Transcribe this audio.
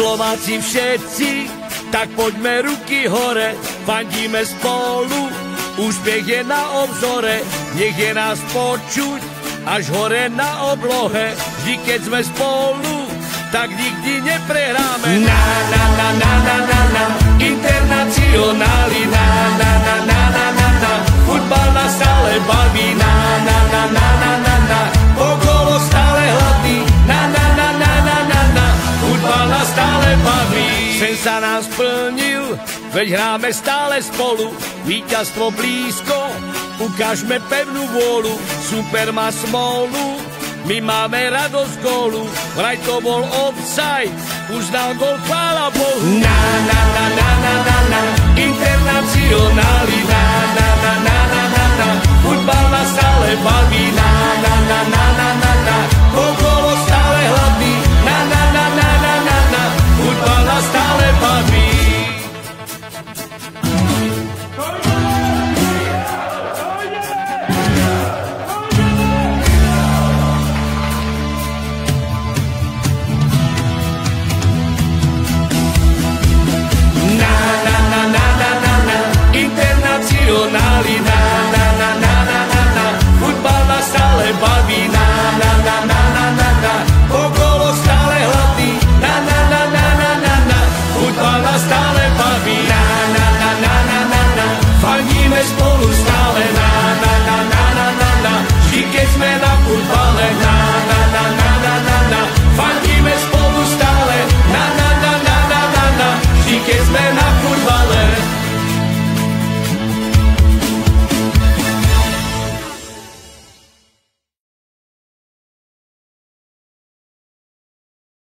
Slováci všetci, tak poďme ruky hore, fandíme spolu, úspech je na obzore, nech je nás počuť, až hore na oblohe, vždy keď sme spolu, tak nikdy neprehráme. Na, na, na, na, na, na, na, internacionáli, na, na, na, na, na, na, na, futbal nás stále baví, na, na, na, na, na, na, na, okolo stále hladný, na, na, na, na, na, na, na, futbal nás stále baví. Sen sa nám splnil, veď hráme stále spolu, víťazstvo blízko, ukážme pevnú vôľu, super má smolu, my máme radosť gólu, vraj to bol offside, už dal gól, chvála Bohu. Na, na, na, na, na, na, na, internacionáli, na, na, na, na, na, na, na, futbal nás stále baví, na, na, na, na, na, na, na, okolo stále hladný, na, na, na, na, na, na, na, futbal nás stále baví. Internacionali, na,